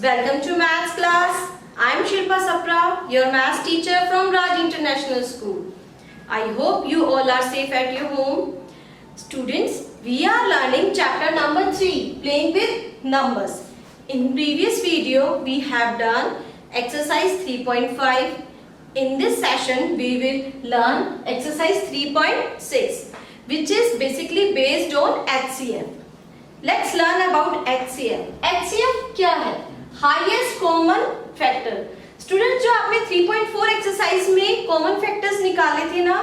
Welcome to maths class. I am Shilpa Sapra, your maths teacher from Raj International School. I hope you all are safe at your home. Students, we are learning chapter number 3, playing with numbers. In previous video, we have done exercise 3.5. In this session, we will learn exercise 3.6, which is basically based on HCF. Let's learn about HCF. HCF क्या है? Highest common factor. Students, जो आपने 3.4 exercise में common factors निकाले थे ना,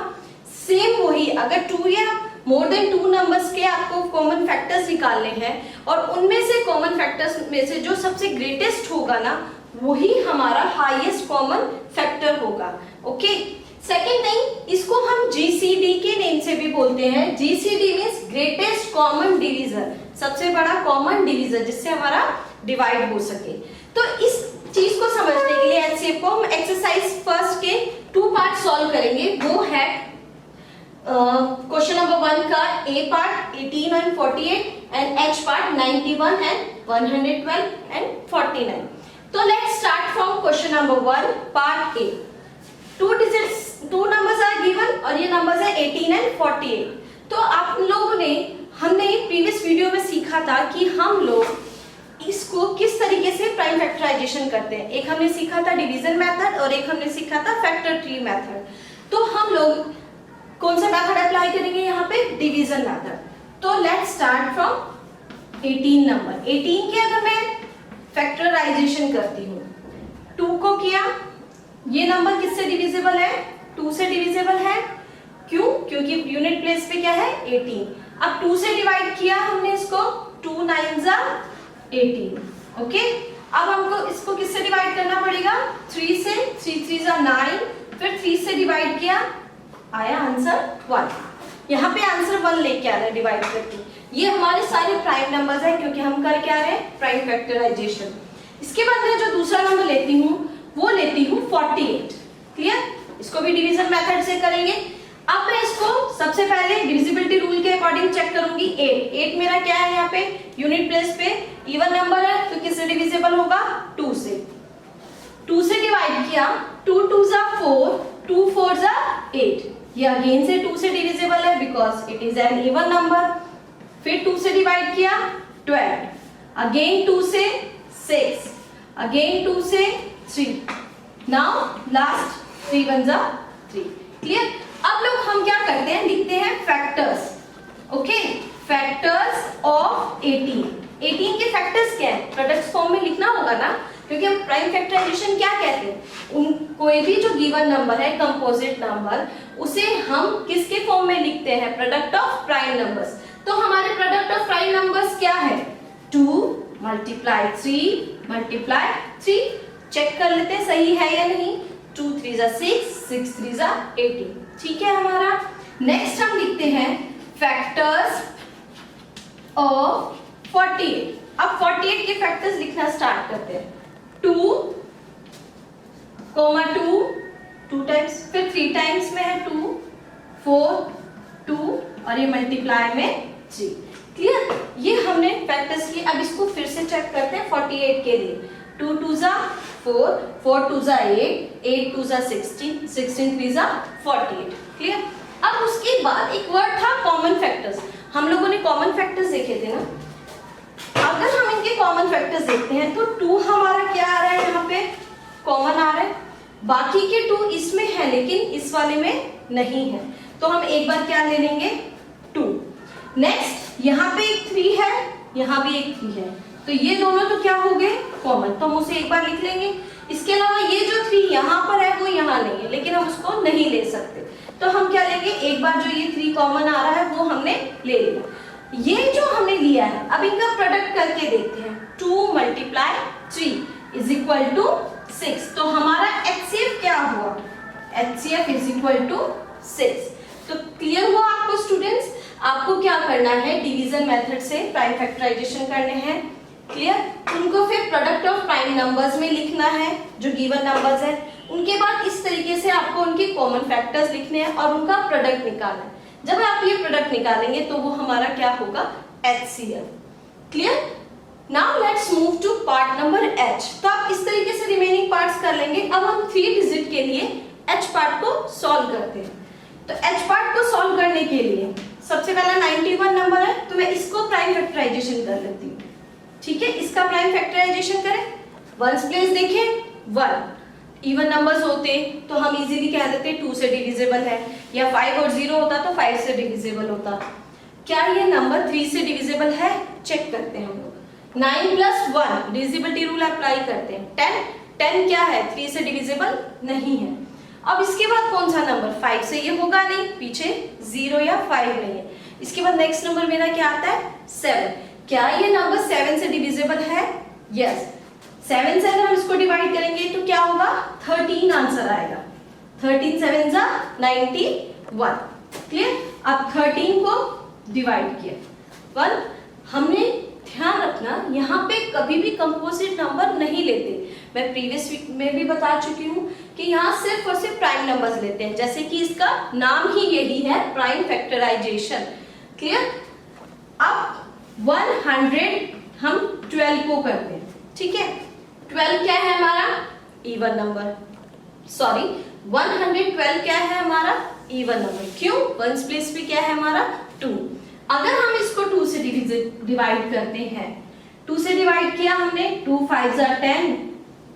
same वही, अगर 2 या मोर देन 2 नंबर्स के आपको कॉमन फैक्टर्स निकालने हैं और उनमें से कॉमन फैक्टर्स में से जो सबसे ग्रेटेस्ट होगा ना, वही हमारा हाईएस्ट कॉमन फैक्टर होगा. ओके. सेकेंड थिंग, इसको हम जीसीडी के नेम से भी बोलते हैं. GCD means greatest common divisor, सबसे बड़ा कॉमन डिवीजर जिससे हमारा डिवाइड हो सके. तो इस चीज को समझने के लिए एचसीएफ को हम एक्सरसाइज फर्स्ट के 2 पार्ट सॉल्व करेंगे. वो है क्वेश्चन नंबर 1 का A part 18 and 48 and H part 91 and 112 and 49. तो let's start from question number 1 part A. 2 numbers are given और ये नंबर्स है 18 एंड 48. तो आप लोगों ने, हमने प्रीवियस वीडियो में सीखा था कि हम लोग इसको किस तरीके से प्राइम फैक्टराइजेशन करते हैं. एक हमने सीखा था डिवीजन मेथड और एक हमने सीखा था फैक्टर ट्री मेथड. तो हम लोग कौन सा मेथड अप्लाई करेंगे यहाँ पे? Division method. तो लेट्स स्टार्ट फ्रॉम 18 नंबर. 18 के अगर मैं फैक्टराइजेशन करती हूँ, 2 को किया, ये नंबर किससे डिविजिबल है? 2 से डिविजिबल है. क्यों? क्योंकि यूनिट प्लेस पे क्या है? 18. अब 2 से डिवाइड किया हमने इसको, 2 9 18. ओके. अब हमको इसको किससे डिवाइड करना पड़ेगा? 3 से. 3 3 9. फिर 3 से डिवाइड किया, आया आंसर 1. यहाँ पे आंसर 1 लेके आ रहा है डिवाइड करके. ये हमारे सारे प्राइम नंबर्स हैं क्योंकि हम कर क्या रहे हैं? Prime factorization. इसके बाद मैं जो दूसरा नंबर लेती हूँ वो लेती हूँ 48. क्लियर? इसको भी डिवीजन मेथड से करेंगे. अब मैं इसको सबसे पहले डिविजिबिलिटी रूल के अकॉर्डिंग चेक करूंगी. 8 मेरा क्या है यहाँ पे? यूनिट प्लेस पे इवन नंबर है तो किससे डिविजिबल होगा? 2 से. 2 से डिवाइड किया, 2 2 4, 2 4 8. ये अगेन से 2 से डिविजिबल है because it is an even number. फिर 2 से डिवाइड किया, 12. अगेन 2 से 6. अगेन 2 से 3. Now last 3 1 3. क्लियर? अब लोग हम क्या करते हैं? लिखते हैं फैक्टर्स. ओके. Factors of 18. 18 के फैक्टर्स क्या है? प्रोडक्ट फॉर्म में लिखना होगा ना, क्योंकि हम प्राइम फैक्टराइजेशन क्या कहते हैं? कोई भी जो गिवन नंबर है, कंपोजिट नंबर, उसे हम किसके फॉर्म में लिखते हैं? Product of prime numbers. तो हमारे प्रोडक्ट ऑफ प्राइम नंबर्स क्या है? 2 मल्टीप्लाई 3 मल्टीप्लाई 3. चेक कर लेते हैं सही है या नहीं. 2 3 6, 6 3 18. ठीक है हमारा. नेक्स्ट हम लिखते हैं फैक्टर्स ऑफ 48. अब 48 के फैक्टर्स लिखना स्टार्ट करते हैं. 2 2 टाइम्स, फिर 3 टाइम्स में है 2, 4 2 और ये मल्टीप्लाई में 3. क्लियर? ये हमने फैक्टर्स किए. अब इसको फिर से चेक करते हैं 48 के लिए. 2 2 4, 4 2 8, 8 2 16, 16 3 48. क्लियर? अब उसके बाद एक वर्ड था कॉमन फैक्टर्स. हम लोगों ने कॉमन फैक्टर्स देखे थे ना. अगर हम इनके कॉमन फैक्टर्स देखते हैं तो 2 हमारा क्या आ रहा है? यहाँ पे कॉमन आ रहा है. बाकी के 2 इसमें है लेकिन इस वाले में नहीं है, तो हम एक बार क्या ले लेंगे? 2. नेक्स्ट यहाँ पे एक 3 है, यहाँ भी एक 3 है, तो ये दोनों तो क्या हो गए? कॉमन. तो हम उसे एक बार लिख लेंगे. इसके अलावा ये जो 3 यहाँ पर है वो यहाँ नहीं है, लेकिन हम उसको नहीं ले सकते. तो हम क्या लेंगे? एक बार जो ये 3 कॉमन आ रहा है वो हमने ले लिया. ये जो हमने लिया है, अब इनका प्रोडक्ट करके देखते हैं. 2 मल्टीप्लाई 3 इज इक्वल टू 6. तो हमारा एचसीएफ क्या हुआ? HCF is equal to 6. तो क्लियर हुआ आपको स्टूडेंट्स? आपको क्या करना है? डिवीजन मेथड से प्राइम फैक्टराइजेशन करने हैं. क्लियर? उनको फिर प्रोडक्ट ऑफ प्राइम नंबर्स में लिखना है जो गिवन नंबर्स है. उनके बाद इस तरीके से आपको उनके कॉमन फैक्टर्स लिखने हैं और उनका प्रोडक्ट निकालना है. जब आप ये प्रोडक्ट निकालेंगे तो वो हमारा क्या होगा? HCF. Clear? Now let's move to part number H. तो आप इस तरीके से रिमेनिंग पार्ट्स कर लेंगे। अब हम 3 डिजिट के लिए एच पार्ट को सॉल्व करते हैं। तो एच पार्ट को सॉल्व करने के लिए सबसे पहला 91 नंबर है, तो मैं इसको प्राइम फैक्टराइजेशन कर लेती हूँ। ठीक है, इसका प्राइम फैक्टराइजेशन करें। वंस प्लेस देखें 1, इवन नंबर्स होते तो हम इजीली कह देते 2 से डिविजिबल है, या 5 और 0 होता तो 5 से डिविजिबल होता। क्या ये नंबर 3 से डिविजिबल है? चेक करते हैं हम लोग। 9 + 1 डिविजिबिलिटी रूल अप्लाई करते हैं। 10 क्या है? 3 से डिविजिबल नहीं है। अब इसके बाद कौन सा नंबर? 5 से ये होगा नहीं, पीछे 0 या 5 नहीं है। इसके बाद नेक्स्ट नंबर मेरा क्या आता है? 7। क्या ये नंबर 7 से डिविजिबल है? यस। 7 से अगर हम इसको डिवाइड करेंगे तो क्या होगा? 13 आंसर आएगा। 13 7 = 91। क्लियर? अब 13 को डिवाइड किया 1। हमने ध्यान रखना यहाँ पे कभी भी कंपोजिट नंबर नहीं लेते। मैं प्रीवियस वीक में भी बता चुकी हूँ कि यहाँ सिर्फ और सिर्फ प्राइम नंबर्स लेते हैं, जैसे कि इसका नाम ही यही है, प्राइम फैक्टराइजेशन। क्लियर? अब 100 हम 12 को करते हैं। ठीक है, 12 क्या है हमारा? Even number. सॉरी, 112 क्या है हमारा? Even number. क्यों? वंस प्लेस पे क्या है हमारा? 2। अगर हम इसको 2 से डिवाइड करते हैं, 2 से डिवाइड किया हमने, 2 5 = 10,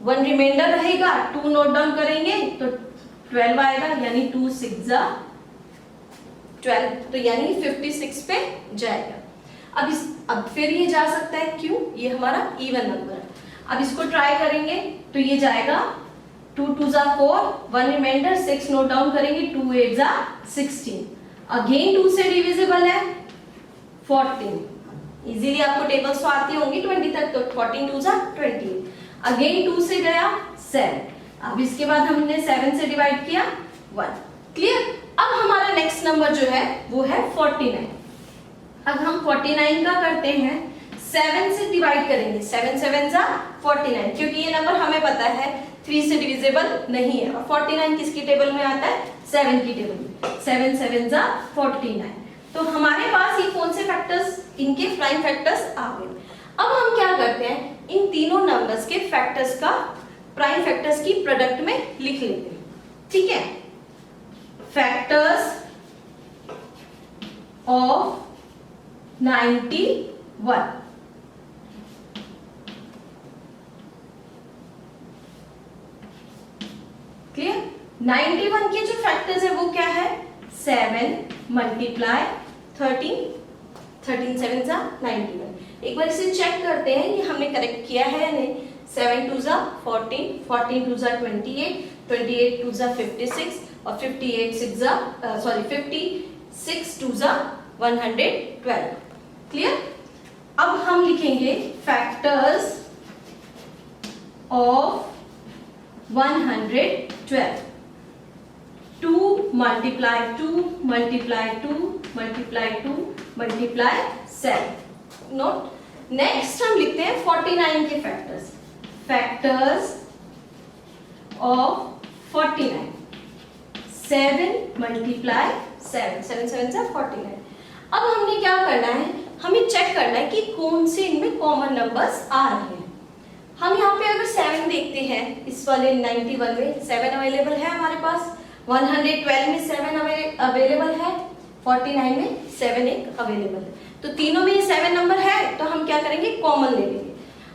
1 रिमाइंडर रहेगा, 2 नोट डाउन करेंगे तो 12 आएगा, यानी 2 6 = 12, तो यानी 56 पे जाएगा। अब फिर ये जा सकता है, क्यों? ये हमारा इवन नंबर है। अब इसको ट्राई करेंगे तो ये जाएगा 2 2 = 4, 1 रिमाइंडर, 6 नोट डाउन करेंगे, 2 8 = 16। अगेन 2 से डिविजिबल है 14। इजीली आपको टेबल्स तो आती होंगी 20 तक, तो 14 2 = 20। अगेन 2 से गया 7। अब इसके बाद हमने 7 से डिवाइड किया 1। क्लियर? अब हमारा नेक्स्ट नंबर जो है वो है 49। अब हम 49 का करते हैं, 7 से डिवाइड करेंगे, 7 7 = 49, क्योंकि ये नंबर हमें पता है 3 से डिविजिबल नहीं है। और 49 किसकी टेबल में आता है? 7 की टेबल में। 7 7 = 49। तो हमारे पास ये कौन से फैक्टर्स, इनके प्राइम फैक्टर्स आ गए। अब हम क्या करते हैं, इन तीनों नंबर्स के फैक्टर्स का प्राइम फैक्टर्स की प्रोडक्ट में लिख लेते हैं। ठीक है, फैक्टर्स ऑफ 91। क्लियर? 91 के जो फैक्टर्स है वो क्या है? 7 × 13, 13 7 = 91। एक बार इसे चेक करते हैं, ये हमने करेक्ट किया है या नहीं। 7 2 = 14, 14 2 = 28, 28 2 = 56, और 56 2 = 112। क्लियर? अब हम लिखेंगे फैक्टर्स ऑफ 112। 2 × 2 × 2 × 2 × 7। नोट। नेक्स्ट हम लिखते हैं 49 के फैक्टर्स। Factors of 49। 7 × 7, 7 7 = 49। अब हमने क्या करना है, हमें चेक करना है कि कौन से इनमें कॉमन नंबर्स आ रहे हैं। हम यहाँ पे अगर 7 देखते हैं, इस वाले 91 में 7 अवेलेबल है हमारे पास, 112 में 7 अवेलेबल है, 49 में 7 एक अवेलेबल है। तो तीनों में ये 7 नंबर है, तो हम क्या करेंगे, कॉमन ले लेंगे।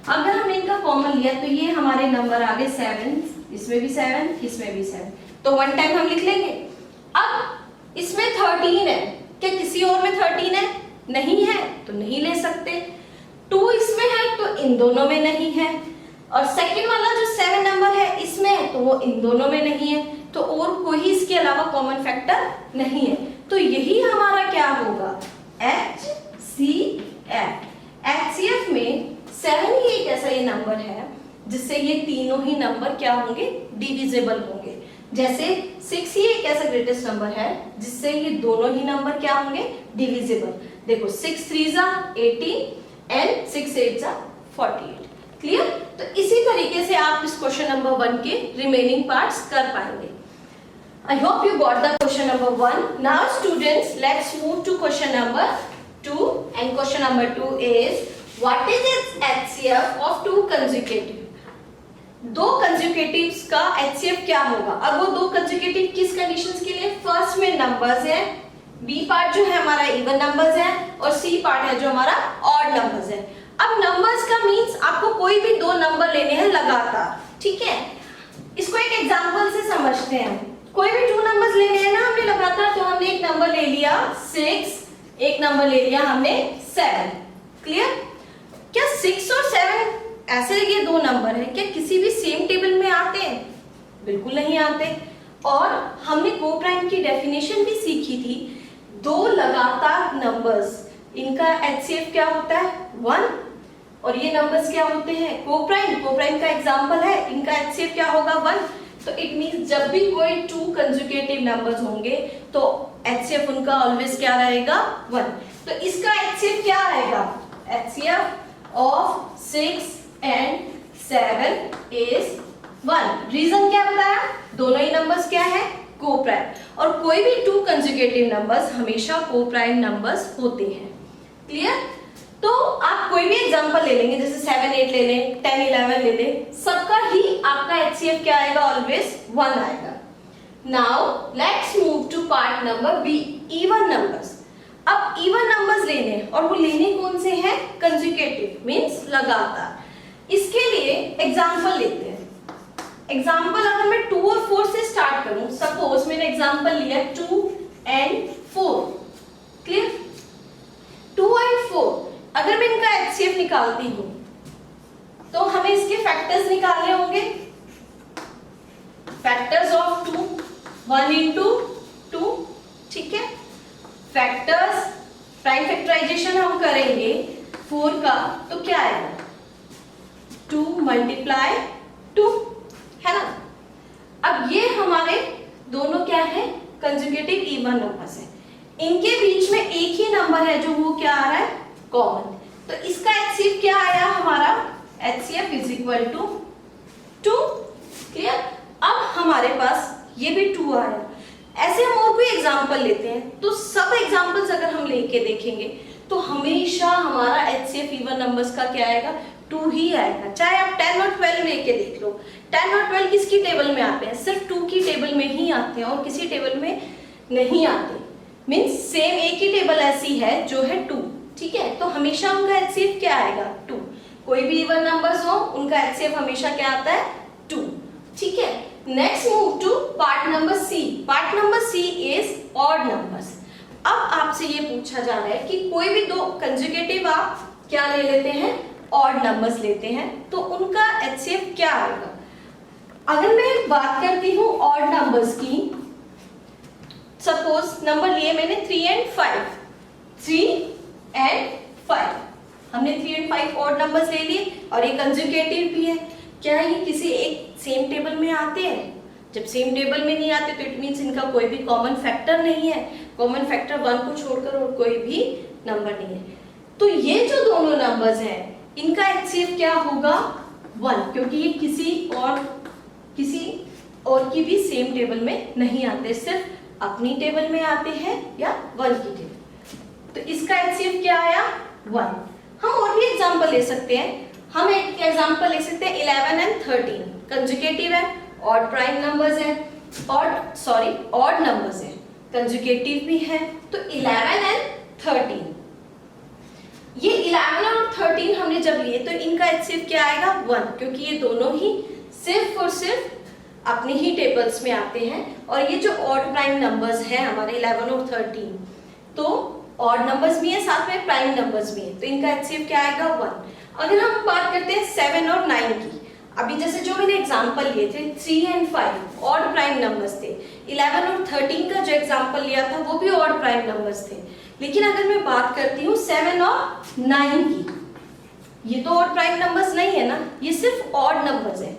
अगर हमने इनका कॉमन लिया तो ये हमारे नंबर आ गए 7, इसमें भी 7, इसमें भी 7, तो 1 टाइम हम लिख लेंगे। अब इसमें 13 है, क्या किसी और में 13 है? नहीं है, तो नहीं ले सकते। 2 इसमें है तो इन दोनों में नहीं है, और सेकंड वाला जो 7 नंबर है इसमें, तो वो इन दोनों में नहीं है, तो और कोई इसके अलावा कॉमन फैक्टर नहीं है। तो यही हमारा क्या होगा, HCF। HCF में 7 ही एक ऐसा ये नंबर है जिससे ये तीनों ही नंबर क्या होंगे, डिविजिबल होंगे। जैसे 6 ही एक ऐसा ग्रेटेस्ट नंबर है जिससे ये दोनों ही नंबर क्या होंगे, डिविजिबल। देखो 6 3 = 18 एंड 6 8 = 48। क्लियर? तो इसी तरीके से आप इस क्वेश्चन नंबर 1 के रिमेनिंग पार्ट्स कर पाएंगे। I hope you got the question number 1. Now students, let's move to question number 2, and question number 2 is what is it's HCF of to consecutive? दो कंसेक्यूटिव्स का HCF क्या होगा? अब वो दो कंसेक्यूटिव किस कंडीशंस के लिए? फर्स्ट में नंबर्स है, बी पार्ट जो है हमारा इवन नंबर्स है और सी पार्ट है जो हमारा ऑड नंबर्स है। अब नंबर्स का मींस आपको कोई भी दो नंबर लेने हैं लगातार, ठीक है? इसको एक एग्जांपल से समझते हैं। कोई भी टू नंबर्स लेने हैं ना हमने लगातार, तो हमने एक नंबर ले लिया 6, एक नंबर ले लिया हमने 7। क्लियर? क्या 6 और 7 ऐसे ये दो नंबर है, क्या किसी भी सेम टेबल में आते हैं? बिल्कुल नहीं आते। और हमने कोप्राइम की डेफिनेशन भी सीखी थी, दो लगातार नंबर्स इनका HCF क्या होता है? 1। और ये नंबर्स क्या होते हैं? कोप्राइम। कोप्राइम का एग्जांपल है, इनका HCF क्या होगा? 1। तो इट मींस जब भी कोई टू कंसेक्यूटिव नंबर्स होंगे तो HCF उनका ऑलवेज क्या रहेगा? 1। तो इसका HCF क्या आएगा? HCF of 6 and 7 is 1। Reason क्या बताया? दोनों ही नंबर्स क्या है? कोप्राइम। और कोई भी टू कंसेक्यूटिव नंबर्स हमेशा कोप्राइम नंबर्स होते हैं। क्लियर? तो आप कोई भी एग्जांपल ले लेंगे, जैसे 7, 8 ले लें, 10, 11 ले लें, सबका ही आपका HCF क्या आएगा? ऑलवेज 1 आएगा। Now let's move to part number B, even numbers. अब इवन नंबर्स लेने हैं और वो लेने कौन से हैं? कंसेक्यूटिव मींस लगातार। इसके लिए एग्जांपल लेते हैं। एग्जांपल अगर मैं 2 और 4 से स्टार्ट करूं, सपोज मैंने एग्जांपल लिया 2 and 4। क्लियर? 2 and 4 अगर मैं इनका HCF निकालती हूं तो हमें इसके फैक्टर्स निकालने होंगे। फैक्टर्स ऑफ 2, 1 into 2, ठीक है? फैक्टर्स, प्राइम फैक्टराइजेशन हम करेंगे 4 का, तो क्या आएगा? 2 multiply 2, है ना? अब ये हमारे दोनों क्या है? कंसेक्यूटिव इवन नंबर्स है। इनके बीच में एक ही नंबर है जो वो क्या आ रहा है? कॉमन। तो इसका HCF क्या आया हमारा? HCF is equal to 2। Clear? अब हमारे पास ये भी 2 आया। ऐसे हम और कोई एग्जांपल लेते हैं, तो सब एग्जांपल्स अगर हम लेके देखेंगे तो हमेशा हमारा HCF इवन नंबर्स का क्या आएगा? 2 ही आएगा। चाहे आप 10 और 12 लेके देख लो, 10 और 12 किसकी टेबल में आते हैं? सिर्फ 2 की टेबल में ही आते हैं और किसी टेबल में नहीं आते। मींस सेम एक ही टेबल ऐसी है जो है 2, ठीक है? तो हमेशा उनका HCF क्या आएगा? 2। कोई भी इवन नंबर्स हो उनका HCF हमेशा क्या आता है? 2, ठीक है? Next move to part number C. Part number C is odd numbers. अब आपसे ये पूछा जा रहा है कि कोई भी दो कंसेक्यूटिव आप क्या ले लेते हैं? ऑड नंबर्स लेते हैं, तो उनका HCF क्या आएगा? अगर मैं बात करती हूँ ऑड नंबर्स की, सपोज नंबर लिए मैंने 3 and 5, 3 and 5, हमने 3 and 5 ऑड नंबर्स ले लिए और ये कंसेक्यूटिव भी है। क्या ये किसी एक सेम टेबल में आते हैं? जब सेम टेबल में नहीं आते तो इट मींस इनका कोई भी कॉमन फैक्टर नहीं है। कॉमन फैक्टर 1 को छोड़कर और कोई भी नंबर नहीं है। तो ये जो दोनों नंबर्स हैं इनका HCF क्या होगा? 1, क्योंकि ये किसी और की भी सेम टेबल में नहीं आते, सिर्फ अपनी टेबल में आते हैं या 1 की टेबल। तो इसका HCF क्या आया? 1। हम और भी एग्जांपल ले सकते हैं। हम एक एग्जांपल ले सकते हैं 11 and 13 कंसेक्यूटिव है, ऑड प्राइम नंबर्स है, ऑड नंबर्स है, कंसेक्यूटिव भी है। तो 11 and 13, ये 11 और 13 हमने जब लिए तो इनका HCF क्या आएगा? 1, क्योंकि ये दोनों ही सिर्फ और सिर्फ अपनी ही टेबल्स में आते हैं। और ये जो ऑड प्राइम नंबर्स हैं हमारे 11 और 13, तो ऑड नंबर्स भी है साथ में प्राइम नंबर्स भी है, तो इनका HCF क्या आएगा? 1। अगर हम बात करते हैं 7 और 9 की, अभी जैसे जो मैंने एग्जांपल लिए थे 3 and 5 ऑड प्राइम नंबर्स थे, 11 और 13 का जो एग्जांपल लिया था वो भी ऑड प्राइम नंबर्स थे। लेकिन अगर मैं बात करती हूँ 7 और 9 की, ये तो ऑड प्राइम नंबर्स नहीं है ना, ये सिर्फ ऑड नंबर्स है।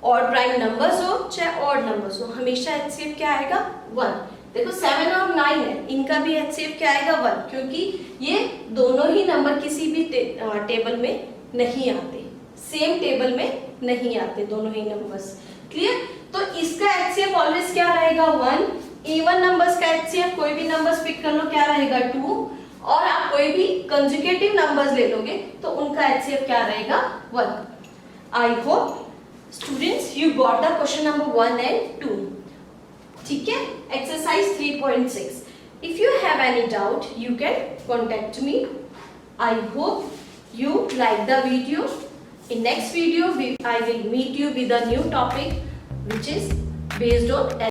ऑड प्राइम नंबर्स हो चाहे ऑड नंबर्स हो, हमेशा HCF क्या आएगा? 1। देखो 7 और 9 है, इनका भी HCF क्या आएगा? 1, क्योंकि ये दोनों ही नंबर किसी भी टेबल में नहीं आते, सेम टेबल में नहीं आते दोनों ही नंबर्स। क्लियर? तो इसका HCF ऑलवेज क्या रहेगा? 1। इवन नंबर्स का HCF कोई भी नंबर्स पिक कर लो, क्या रहेगा? 2। और आप कोई भी कंजुगेटिव नंबर्स ले लोगे तो उनका HCF क्या रहेगा 1. I hope students you got the question number 1 and 2. ठीक है, exercise 3.6. If you have any doubt, you can contact me. I hope you like the video. In next video, I will meet you with a new topic which is based on